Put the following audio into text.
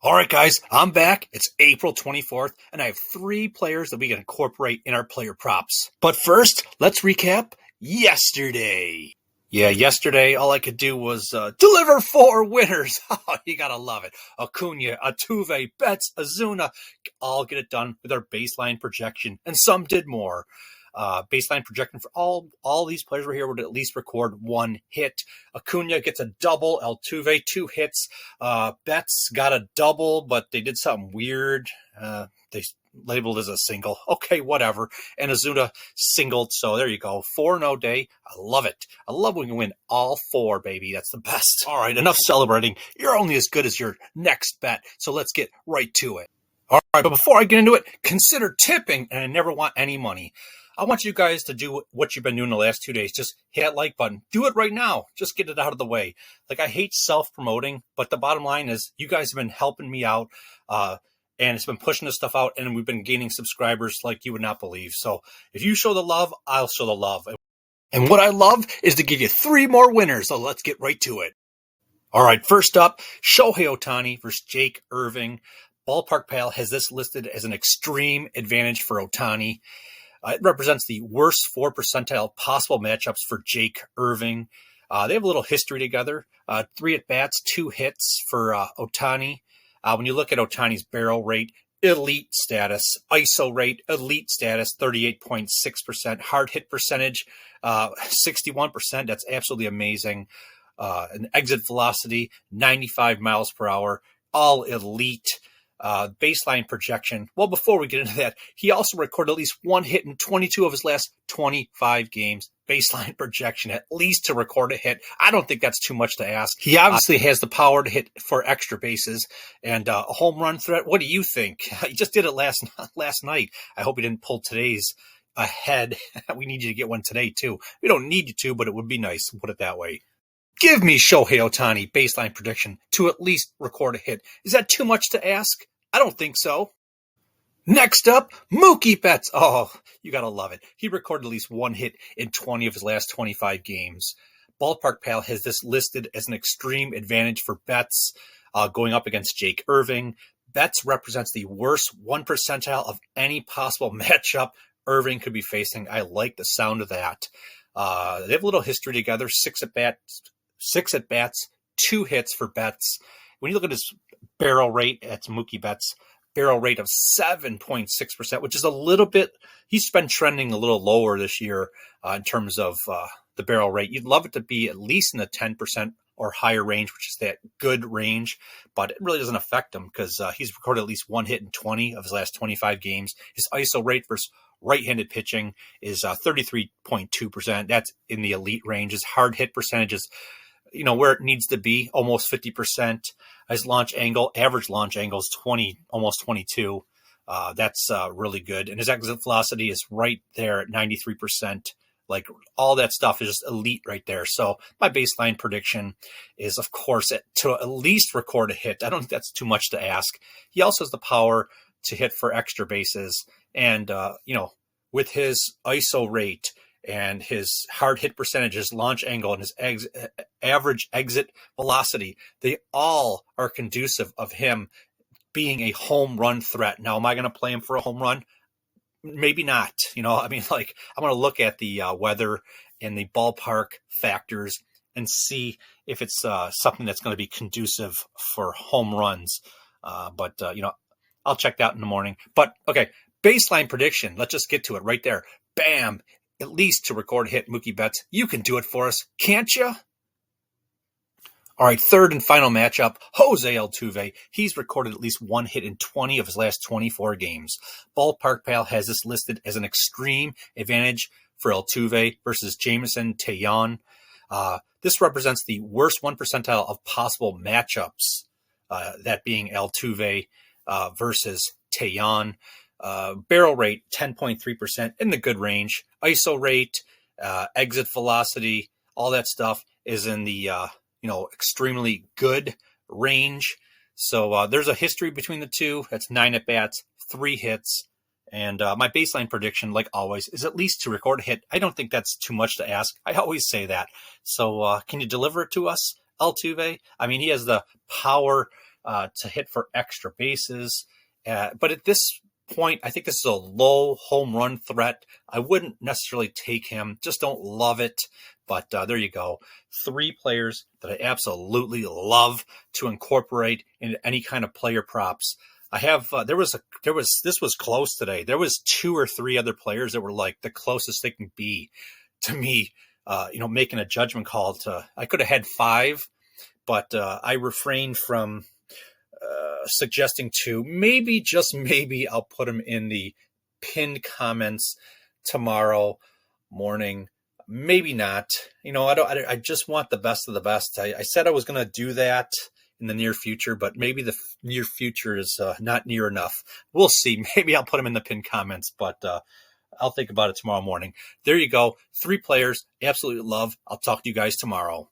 All right, guys, I'm back. It's April 24th, and I have 3 players that we can incorporate in our player props. But first, let's recap yesterday. Yeah, yesterday, all I could do was deliver 4 winners. Oh, you gotta love it. Acuna, Altuve, Betts, Ozuna, all get it done with our baseline projection, and some did more. Baseline projection for all these players were here would at least record 1 hit. Acuna gets a double. Altuve 2 hits. Betts got a double, but they did something weird. They labeled as a single. Okay, whatever. And Ozuna singled. So there you go. 4-0 day. I love it. I love when you win all 4, baby. That's the best. All right, enough celebrating. You're only as good as your next bet. So let's get right to it. All right, but before I get into it, consider tipping, and I never want any money. I want you guys to do what you've been doing the last 2 days. Just hit that like button. Do it right now. Just get it out of the way. Like, I hate self-promoting, but the bottom line is you guys have been helping me out, and it's been pushing this stuff out, and we've been gaining subscribers like you would not believe. So if you show the love, I'll show the love. And what I love is to give you 3 more winners, so let's get right to it. All right, first up, Shohei Otani versus Jake Irving. Ballpark Pal has this listed as an extreme advantage for Otani. It represents the worst 4 percentile possible matchups for Jake Irving. They have a little history together. 3 at-bats, 2 hits for Otani. When you look at Otani's barrel rate, elite status. ISO rate, elite status, 38.6%. Hard hit percentage, 61%. That's absolutely amazing. An exit velocity, 95 miles per hour. All elite. Baseline projection. Well, before we get into that, he also recorded at least 1 hit in 22 of his last 25 games. Baseline projection, at least to record a hit. I don't think that's too much to ask. He obviously has the power to hit for extra bases and a home run threat. What do you think? He just did it last night. I hope he didn't pull today's ahead. We need you to get one today, too. We don't need you to, but it would be nice to put it that way. Give me Shohei Otani baseline prediction to at least record a hit. Is that too much to ask? I don't think so. Next up, Mookie Betts. Oh, you gotta love it. He recorded at least 1 hit in 20 of his last 25 games. Ballpark Pal has this listed as an extreme advantage for Betts going up against Jake Irving. Betts represents the worst 1 percentile of any possible matchup Irving could be facing. I like the sound of that. They have a little history together. 6 at bats, 2 hits for Betts. When you look at his barrel rate, that's Mookie Betts, barrel rate of 7.6%, which is a little bit, he's been trending a little lower this year in terms of the barrel rate. You'd love it to be at least in the 10% or higher range, which is that good range, but it really doesn't affect him because he's recorded at least 1 hit in 20 of his last 25 games. His ISO rate versus right-handed pitching is 33.2%. That's in the elite range. His hard hit percentage is where it needs to be, almost 50%. His launch angle, average launch angle is 20, almost 22. That's really good. And his exit velocity is right there at 93%. Like, all that stuff is just elite right there. So my baseline prediction is, of course, to at least record a hit. I don't think that's too much to ask. He also has the power to hit for extra bases. And, with his ISO rate and his hard hit percentages, launch angle, and his average exit velocity, they all are conducive of him being a home run threat. Now, am I going to play him for a home run? Maybe not. I'm going to look at the weather and the ballpark factors and see if it's something that's going to be conducive for home runs. But I'll check that in the morning. But, okay, baseline prediction. Let's just get to it right there. Bam. At least to record a hit, Mookie Betts. You can do it for us, can't you? All right, third and final matchup, Jose Altuve. He's recorded at least 1 hit in 20 of his last 24 games. Ballpark Pal has this listed as an extreme advantage for Altuve versus Jameson Taillon. This represents the worst 1 percentile of possible matchups, that being Altuve versus Taillon. Barrel rate, 10.3% in the good range. ISO rate, exit velocity, all that stuff is in the, extremely good range. So there's a history between the two. That's 9 at-bats, 3 hits. And my baseline prediction, like always, is at least to record a hit. I don't think that's too much to ask. I always say that. So can you deliver it to us, Altuve? I mean, he has the power to hit for extra bases. But at this point, I think this is a low home run threat. I wouldn't necessarily take him. Just don't love it. But there you go. 3 players that I absolutely love to incorporate into any kind of player props. I have this was close today. There was 2 or 3 other players that were like the closest they can be to me, making a judgment call. I could have had 5, but I refrained from suggesting 2. Maybe, just maybe, I'll put them in the pinned comments tomorrow morning. Maybe not. I just want the best of the best. I said I was going to do that in the near future, but maybe the near future is not near enough. We'll see. Maybe I'll put them in the pinned comments, but I'll think about it tomorrow morning. There you go. 3 players. Absolutely love. I'll talk to you guys tomorrow.